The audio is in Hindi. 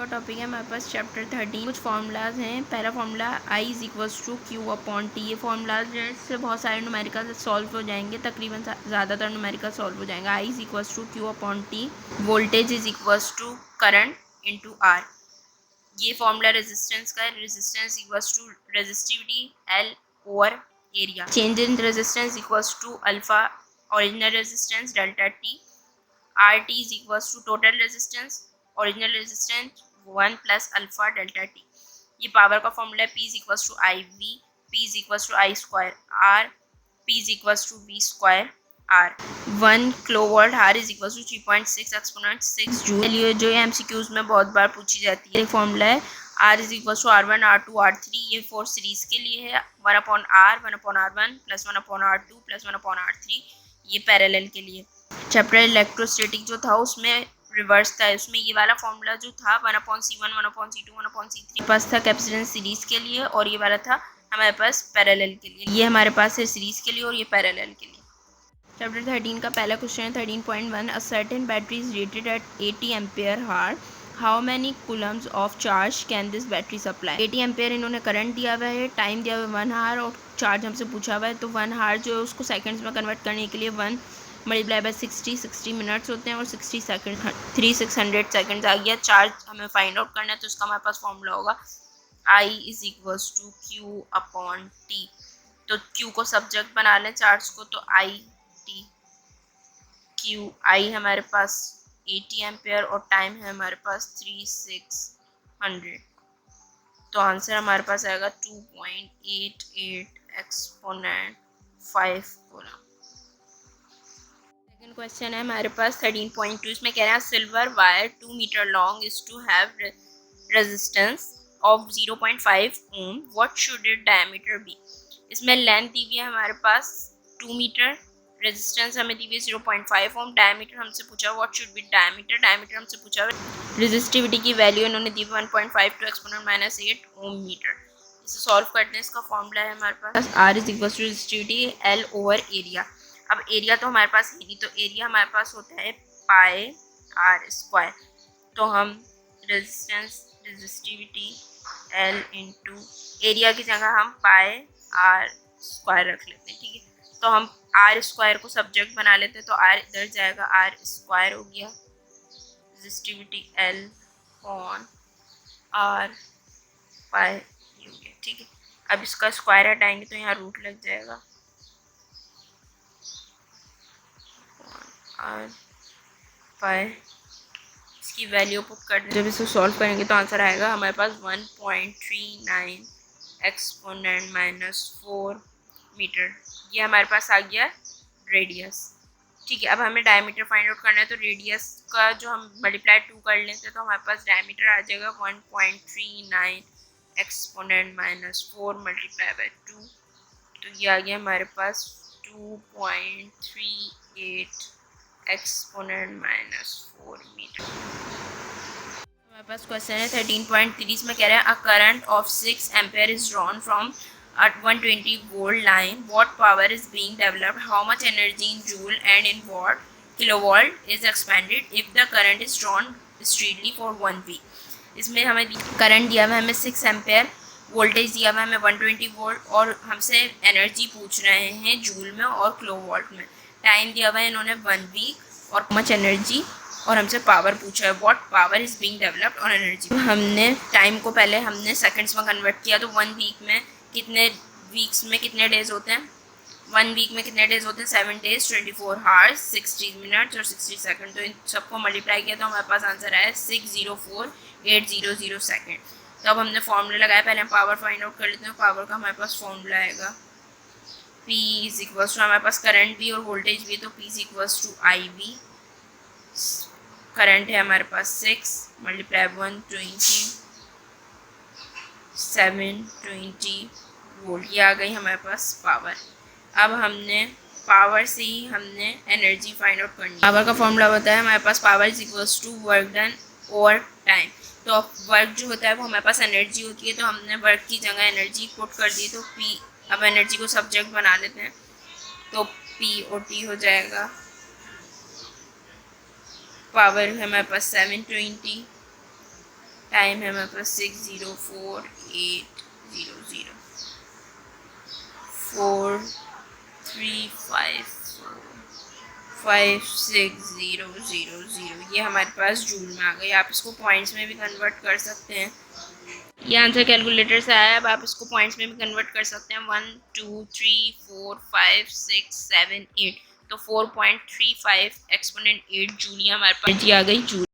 का टॉपिक है हमारे पास चैप्टर 13। कुछ फार्मूलाज हैं। पहला formula I is equals to q upon t. ये फार्मूलाज जो है इससे बहुत सारे न्यूमेरिकल सॉल्व हो जाएंगे, तकरीबन ज़्यादातर न्यूमेरिकल सॉल्व हो जाएंगे। I is equals to q upon t. Voltage is equals to current into r. ये फार्मूला रेजिस्टेंस का है। Resistance equals to resistivity L over area. Change in resistance equals to alpha original resistance delta t. RT is equals to total resistance original resistance 1 plus alpha delta t। ये पावर का फॉर्मूला है। P is equals to IV, P is equals to I square R, P is equals to V square R। 1 kilowatt R is equals to 3.6 exponent 6 joule. ये जो MCQs में बहुत बार पूछी जाती है। फॉर्मूला है R is equals to R1 R2 R3। ये 4 सीरीज के लिए है। 1 upon R 1 upon R1 plus 1 upon R2 plus 1 upon R3। ये पैरेलल के लिए। चैप्टर इलेक्ट्रोस्टैटिक जो था उसमें रिवर्स था। उसमें ये वाला फॉर्मूला जो था 1/C1 1/C2 1/C3 पास था कैपेसिटेंस सीरीज के लिए, और ये वाला था हमारे पास पैरेलल के लिए। ये हमारे पास है सीरीज के लिए और ये पैरेलल के लिए। चैप्टर 13 का पहला क्वेश्चन है 13.1। A certain battery is rated at 80 ampere hour. How many coulombs of charge can this battery supply. 80 ampere इन्होंने करंट दिया हुआ है, टाइम दिया हुआ है 1 आवर, और चार्ज हमसे पूछा हुआ है। तो 1 आवर जो है उसको सेकंड्स में कन्वर्ट करने के लिए 1 मल्टीप्लाई बाय 60 मिनट्स होते हैं, और 60 सेकंड 3600 सेकंड्स आ गया। चार्ज हमें फाइंड आउट करना है, तो उसका हमारे पास फॉर्मूला होगा I is equals to q upon t. तो क्यू को सब्जेक्ट बना लें चार्ज को, तो I टी क्यू। आई हमारे पास 80 एम्पेयर और टाइम है हमारे पास 3600। तो आंसर हमारे पास आएगा 2.88 एक्सपोनेंट 5 कूलम। सेकंड क्वेश्चन है हमारे पास 13.2। इसमें कह रहे हैं silver wire 2 metre long is to have resistance of 0.5 ohm, what should it diameter be. इसमें लेंथ दी हुई है हमारे पास 2 मीटर, रेजिस्टेंस हमें दी हुई है 0.5 ओम, डायमीटर हमसे पूछा what should be diameter. Diameter हमसे पूछा रेजिस्टिविटी की वैल्यू इन्होंने दी 1.5 टू एक्सपोनेंट -8 ओम मीटर। इसे सॉल्व करते हैं। इसका फॉर्मूला है हमारे पास R is equal to resistivity L over area. अब एरिया तो हमारे पास है नहीं, तो एरिया हमारे पास होता है पाई आर स्क्वायर। तो हम रेजिस्टिविटी L इंटू एरिया की जगह हम पाई आर स्क्वायर रख लेते हैं, ठीक है। तो हम आर स्क्वायर को सब्जेक्ट बना लेते हैं, तो आर इधर जाएगा, आर स्क्वायर हो गया रेजिस्टिविटी L ऑन आर पाई हो गया, ठीक है। अब इसका स्क्वायर हटाएंगे तो यहाँ रूट लग जाएगा, आर पाई। इसकी वैल्यू पुट कर जब इसको सॉल्व करेंगे तो आंसर आएगा हमारे पास 1.39 एक्सपोनेंट -4 मीटर। ये हमारे पास आ गया रेडियस, ठीक है। अब हमें डायमीटर फाइंड आउट करना है, तो रेडियस का जो हम मल्टीप्लाई 2 कर लेते हैं तो हमारे पास डायमीटर आ जाएगा 1.39 एक्सपोनेंट -4 मल्टीप्लाई बाय 2। तो ये आ गया हमारे पास 2.38 एक्सपोनेंट -4 मीटर। हमारे पास क्वेश्चन है 13.3। में कह रहे हैं a current of 6 ampere is drawn from 120 volt line, what power is being developed, how much energy in joule and in watt kilovolt is expended if the current is drawn strictly for 1 week. इसमें हमें करंट दिया हुआ है हमें 6 एम्पेयर, वोल्टेज दिया हुआ है हमें 120 वोल्ट, और हमसे एनर्जी पूछ रहे हैं जूल में और किलोवॉट में। टाइम दिया हुआ है इन्होंने 1 वीक, और मच एनर्जी, और हमसे पावर पूछा है what power is being developed और एनर्जी। हमने टाइम को पहले हमने सेकंड्स में कन्वर्ट किया, तो 1 वीक में कितने वीक्स में कितने डेज होते हैं, 1 वीक में कितने डेज होते हैं 7 डेज 24 आवर्स 60 मिनट्स और 60 सेकंड। तो इन सबको मल्टीप्लाई किया तो हमारे पास आंसर आया 604800 सेकंड। तो अब हमने फॉर्मूला लगाया, पहले हम पावर फाइंड आउट कर लेते हैं। पावर का हमारे पास फॉर्मूला आएगा P इज इक्वल्स टू, हमारे पास करंट भी और वोल्टेज भी है, तो P is equals to IV। Current है हमारे पास 6 मल्टीप्लाई 120 720 वोल्ट। ये आ गई हमारे पास पावर। अब हमने पावर से ही हमने एनर्जी फाइंड आउट करनी है। पावर का फॉर्मूला होता है हमारे पास power is equals to work done over time. तो वर्क जो होता है वो हमारे पास एनर्जी होती है, तो हमने वर्क की जगह एनर्जी पुट कर दी, तो P। अब एनर्जी को सब्जेक्ट बना लेते हैं, तो POT हो जाएगा। पावर है हमारे पास 720 टाइम है हमारे पास 6:04:8:00 4:3:5:4:5:6:0:0:0 ये हमारे पास जूल में आ गई। आप इसको पॉइंट्स में भी कन्वर्ट कर सकते हैं। ये आंसर कैलकुलेटर से आया। अब आप इसको पॉइंट्स में भी कन्वर्ट कर सकते हैं। 1 2 3 4 5 6 7 8 तो 4.35 एक्सपोनेंट 8 जूल हमारे पास एनर्जी आ गई जूल।